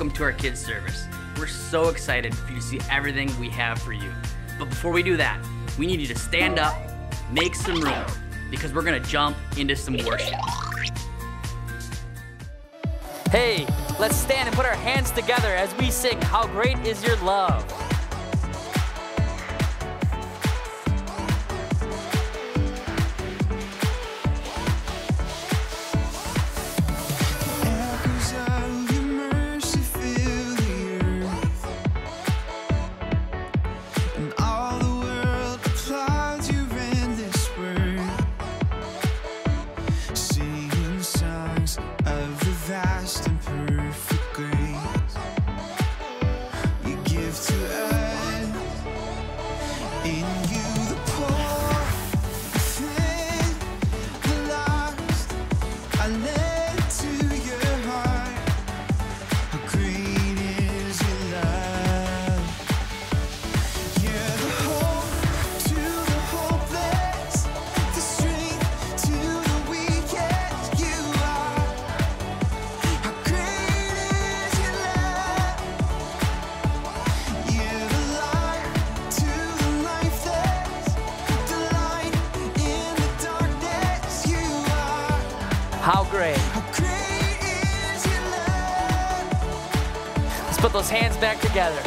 welcome to our kids service. We're so excited for you to see everything we have for you. But before we do that, we need you to stand up, make some room, because we're gonna jump into some worship. Hey, let's stand and put our hands together as we sing How Great Is Your Love. How great. Is your love. Let's put those hands back together.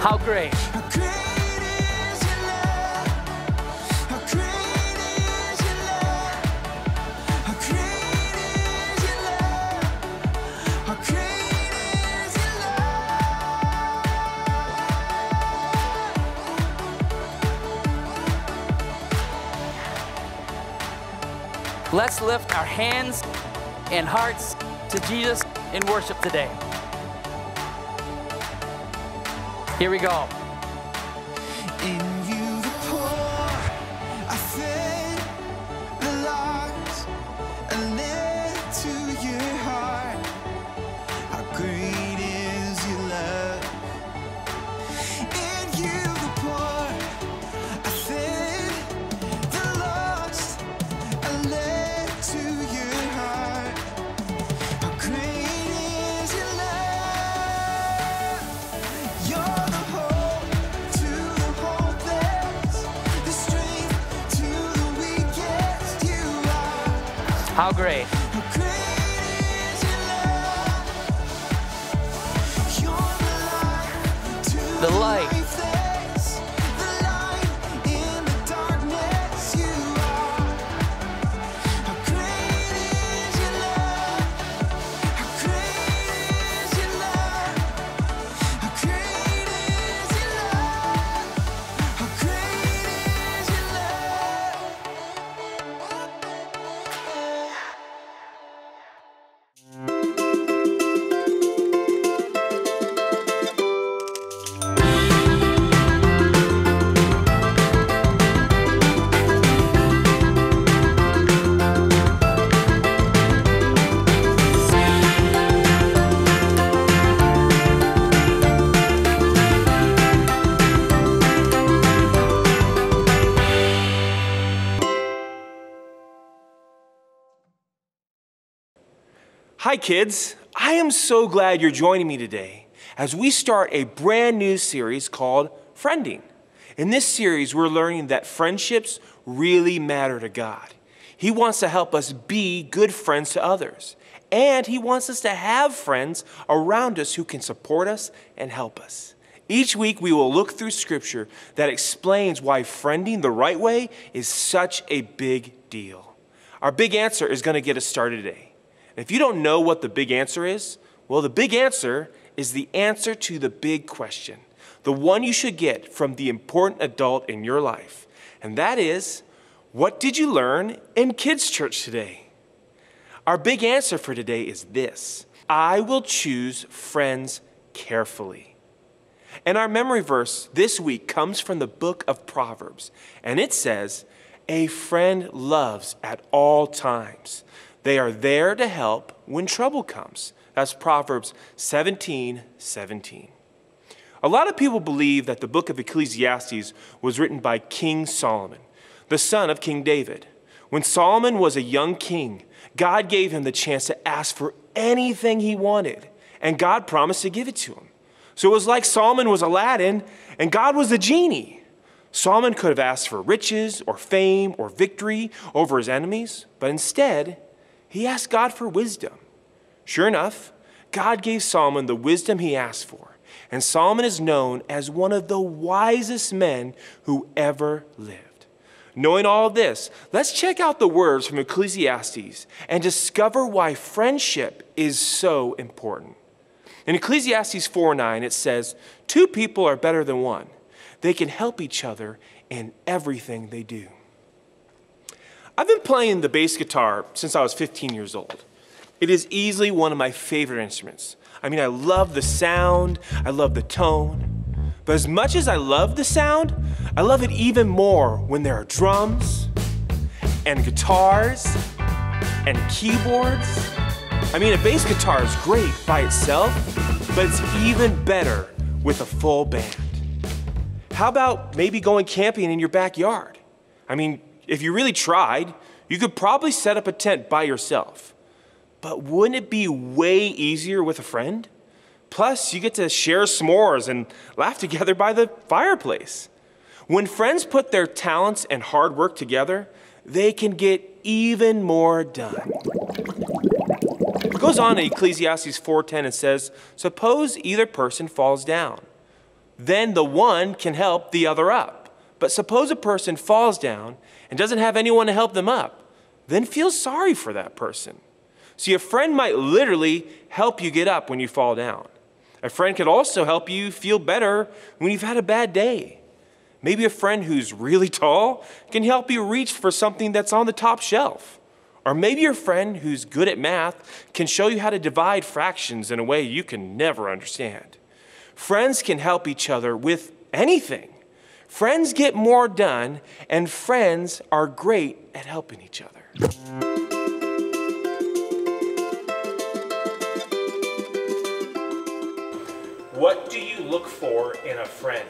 How great. How great is your love. How great is your love. How great is your love. How great is your love. Let's lift our hands and hearts to Jesus in worship today. Here we go. In you the poor are fed, the lost are led to your heart. How great is your love. In you the poor are fed, the lost are led to your heart. How great is your love. You're how great. How great is your love. You're the light. The light in the darkness you are. How great is your love. How great is your love. How great is your love. How great is your love. Hi kids, I am so glad you're joining me today as we start a brand new series called Friending. In this series, we're learning that friendships really matter to God. He wants to help us be good friends to others, and He wants us to have friends around us who can support us and help us. Each week, we will look through scripture that explains why friending the right way is such a big deal. Our big answer is going to get us started today. And if you don't know what the big answer is, well, the big answer is the answer to the big question, the one you should get from the important adult in your life. And that is, what did you learn in kids' church today? Our big answer for today is this: I will choose friends carefully. And our memory verse this week comes from the book of Proverbs, and it says, a friend loves at all times. They are there to help when trouble comes. That's Proverbs 17:17. A lot of people believe that the book of Ecclesiastes was written by King Solomon, the son of King David. When Solomon was a young king, God gave him the chance to ask for anything he wanted, and God promised to give it to him. So it was like Solomon was Aladdin, and God was the genie. Solomon could have asked for riches or fame or victory over his enemies, but instead, he asked God for wisdom. Sure enough, God gave Solomon the wisdom he asked for, and Solomon is known as one of the wisest men who ever lived. Knowing all of this, let's check out the words from Ecclesiastes and discover why friendship is so important. In Ecclesiastes 4:9, it says, 2 people are better than one. They can help each other in everything they do. I've been playing the bass guitar since I was 15 years old. It is easily one of my favorite instruments. I mean, I love the sound, I love the tone. But as much as I love the sound, I love it even more when there are drums and guitars and keyboards. I mean, a bass guitar is great by itself, but it's even better with a full band. How about maybe going camping in your backyard? I mean, if you really tried, you could probably set up a tent by yourself. But wouldn't it be way easier with a friend? Plus, you get to share s'mores and laugh together by the fireplace. When friends put their talents and hard work together, they can get even more done. It goes on in Ecclesiastes 4:10 and says, suppose either person falls down. Then the one can help the other up. But suppose a person falls down and doesn't have anyone to help them up, then feel sorry for that person. See, a friend might literally help you get up when you fall down. A friend could also help you feel better when you've had a bad day. Maybe a friend who's really tall can help you reach for something that's on the top shelf. Or maybe your friend who's good at math can show you how to divide fractions in a way you can never understand. Friends can help each other with anything. Friends get more done, and friends are great at helping each other. What do you look for in a friend?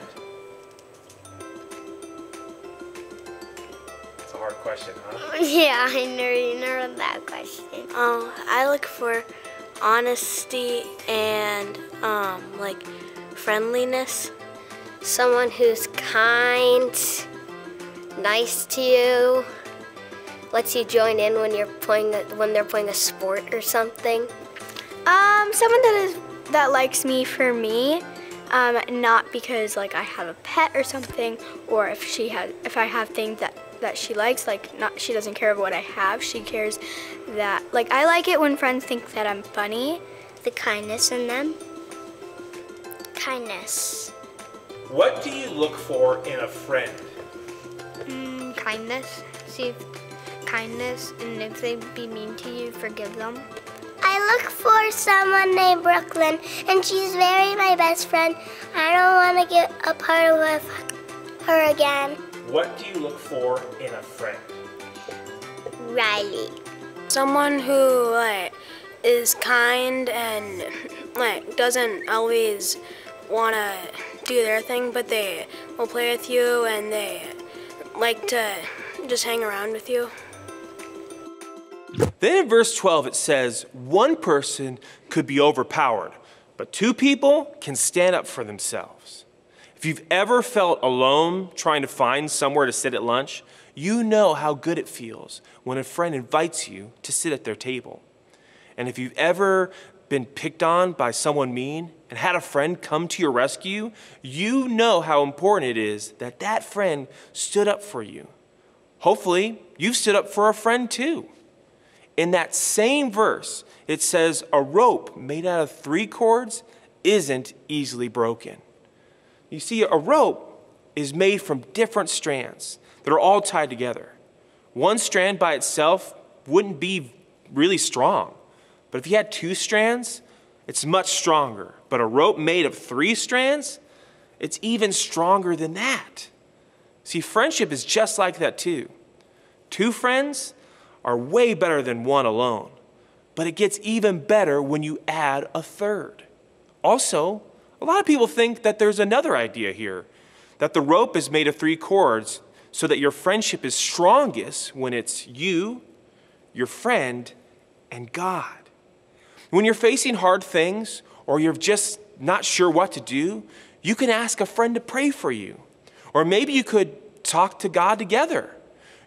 It's a hard question, huh? Yeah, I know that question. I look for honesty and like friendliness. Someone who's kind, nice to you, lets you join in when they're playing a sport or something. Someone that likes me for me, not because like I have a pet or something, or if I have things that she likes, she doesn't care about what I have. She cares that I like it when friends think that I'm funny. The kindness in them. Kindness. What do you look for in a friend? Kindness. See kindness, and if they be mean to you, forgive them. I look for someone named Brooklyn, and she's my best friend. I don't want to get a part with her again. What do you look for in a friend? Riley. Someone who is kind and doesn't always want to do their thing, but they will play with you and they like to just hang around with you. Then in verse 12 it says, one person could be overpowered, but 2 people can stand up for themselves. If you've ever felt alone trying to find somewhere to sit at lunch, you know how good it feels when a friend invites you to sit at their table. And if you've ever been picked on by someone mean and had a friend come to your rescue, you know how important it is that friend stood up for you. Hopefully, you've stood up for a friend too. In that same verse, it says a rope made out of 3 cords isn't easily broken. You see, a rope is made from different strands that are all tied together. One strand by itself wouldn't be really strong, but if you had 2 strands, it's much stronger. But a rope made of 3 strands, it's even stronger than that. See, friendship is just like that too. 2 friends are way better than 1 alone, but it gets even better when you add a 3rd. Also, a lot of people think that there's another idea here, that the rope is made of 3 cords so that your friendship is strongest when it's you, your friend, and God. When you're facing hard things or you're just not sure what to do, you can ask a friend to pray for you. Or maybe you could talk to God together.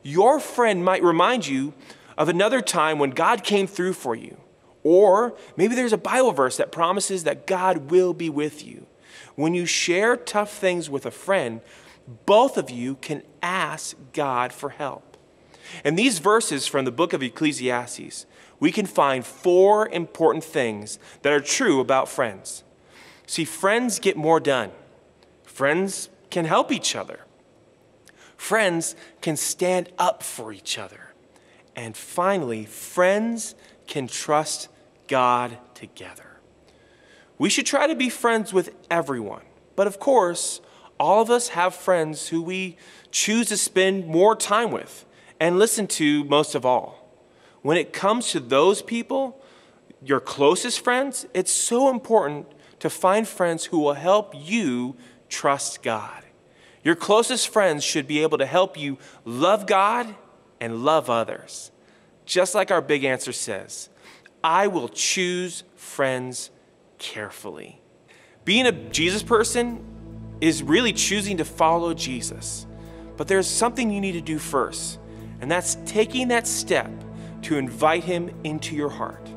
Your friend might remind you of another time when God came through for you. Or maybe there's a Bible verse that promises that God will be with you. When you share tough things with a friend, both of you can ask God for help. In these verses from the book of Ecclesiastes, we can find 4 important things that are true about friends. See, friends get more done. Friends can help each other. Friends can stand up for each other. And finally, friends can trust God together. We should try to be friends with everyone. But of course, all of us have friends who we choose to spend more time with and listen to most of all. When it comes to those people, your closest friends, it's so important to find friends who will help you trust God. Your closest friends should be able to help you love God and love others. Just like our big answer says, I will choose friends carefully. Being a Jesus person is really choosing to follow Jesus. But there's something you need to do first, and that's taking that step to invite him into your heart.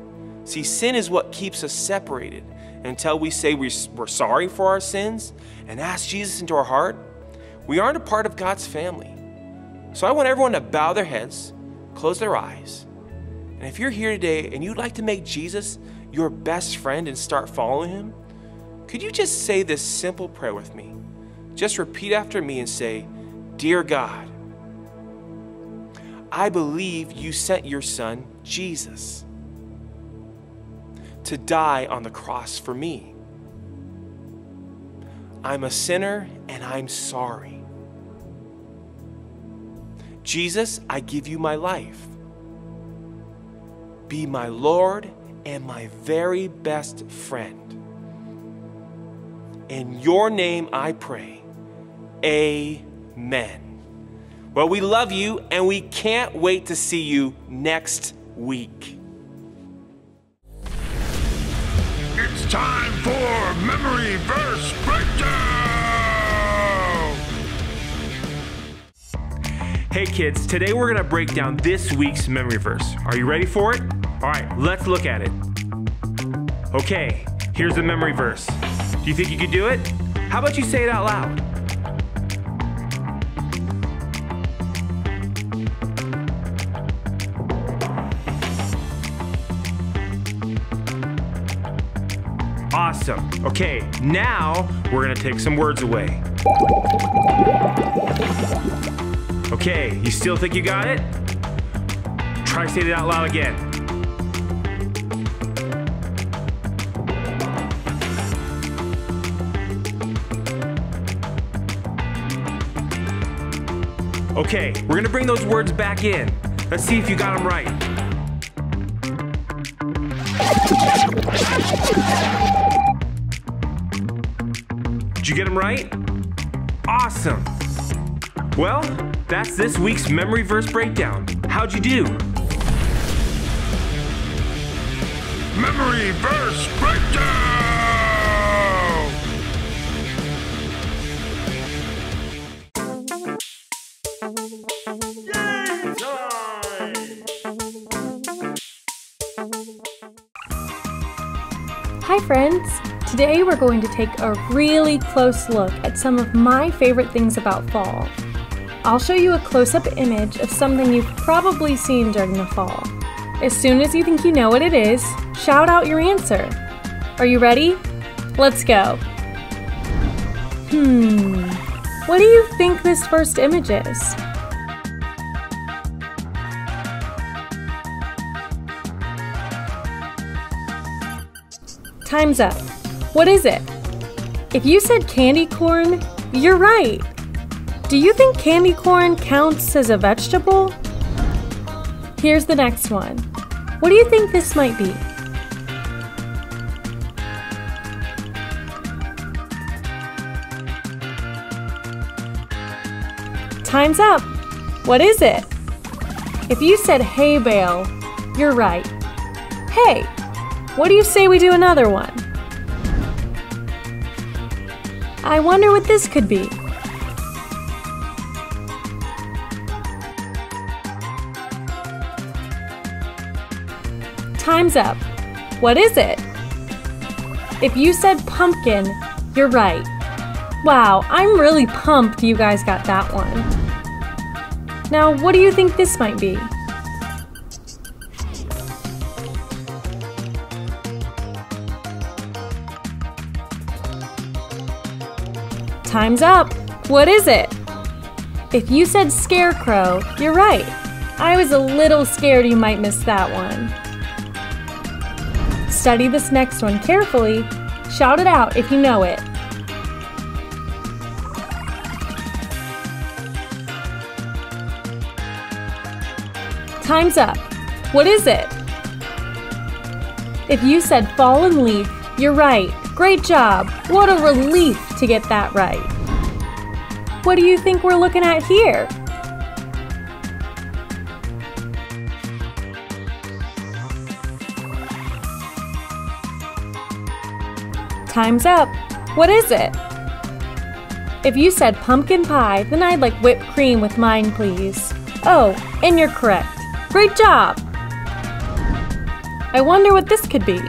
See, sin is what keeps us separated. Until we say we're sorry for our sins and ask Jesus into our heart, we aren't a part of God's family. So I want everyone to bow their heads, close their eyes. And if you're here today and you'd like to make Jesus your best friend and start following him, could you just say this simple prayer with me? Just repeat after me and say, Dear God, I believe you sent your son, Jesus, to die on the cross for me. I'm a sinner and I'm sorry. Jesus, I give you my life. Be my Lord and my very best friend. In your name I pray, amen. Well, we love you and we can't wait to see you next week. It's time for Memory Verse Breakdown! Hey kids, today we're gonna break down this week's memory verse. Are you ready for it? All right, let's look at it. Okay, here's the memory verse. Do you think you could do it? How about you say it out loud? Awesome. Okay, now we're gonna take some words away. Okay, you still think you got it? Try saying it out loud again. Okay, we're gonna bring those words back in. Let's see if you got them right. Did you get them right? Awesome. Well, that's this week's memory verse breakdown. How'd you do? Memory Verse Breakdown! Hi friends! Today we're going to take a really close look at some of my favorite things about fall. I'll show you a close-up image of something you've probably seen during the fall. As soon as you think you know what it is, shout out your answer. Are you ready? Let's go. What do you think this first image is? Time's up. What is it? If you said candy corn, you're right. Do you think candy corn counts as a vegetable? Here's the next one. What do you think this might be? Time's up. What is it? If you said hay bale, you're right. Hey, what do you say we do another one? I wonder what this could be. Time's up. What is it? If you said pumpkin, you're right. Wow, I'm really pumped you guys got that one. Now, what do you think this might be? Time's up. What is it? If you said scarecrow, you're right. I was a little scared you might miss that one. Study this next one carefully. Shout it out if you know it. Time's up. What is it? If you said fallen leaf, you're right. Great job. What a relief to get that right. What do you think we're looking at here? Time's up. What is it? If you said pumpkin pie, then I'd like whipped cream with mine, please. Oh, and you're correct. Great job! I wonder what this could be.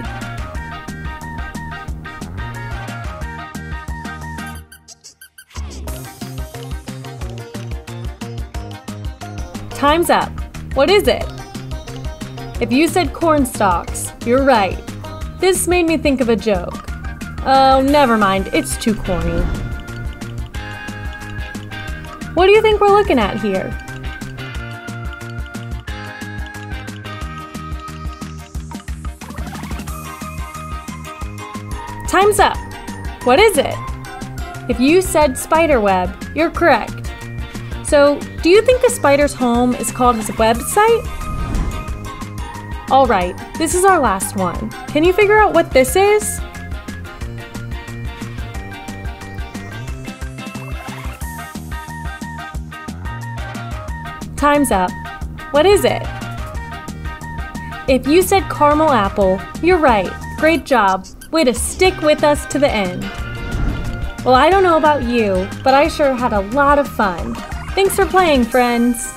Time's up. What is it? If you said corn stalks, you're right. This made me think of a joke. Oh, never mind. It's too corny. What do you think we're looking at here? Time's up. What is it? If you said spider web, you're correct. So, do you think a spider's home is called his website? All right, this is our last one. Can you figure out what this is? Time's up. What is it? If you said caramel apple, you're right. Great job. Way to stick with us to the end. Well, I don't know about you, but I sure had a lot of fun. Thanks for playing, friends.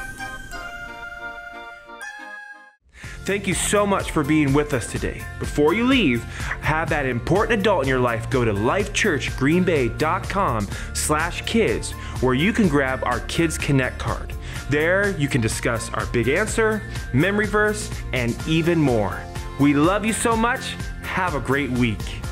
Thank you so much for being with us today. Before you leave, have that important adult in your life go to lifechurchgreenbay.com/kids, where you can grab our Kids Connect card. There, you can discuss our big answer, memory verse, and even more. We love you so much. Have a great week.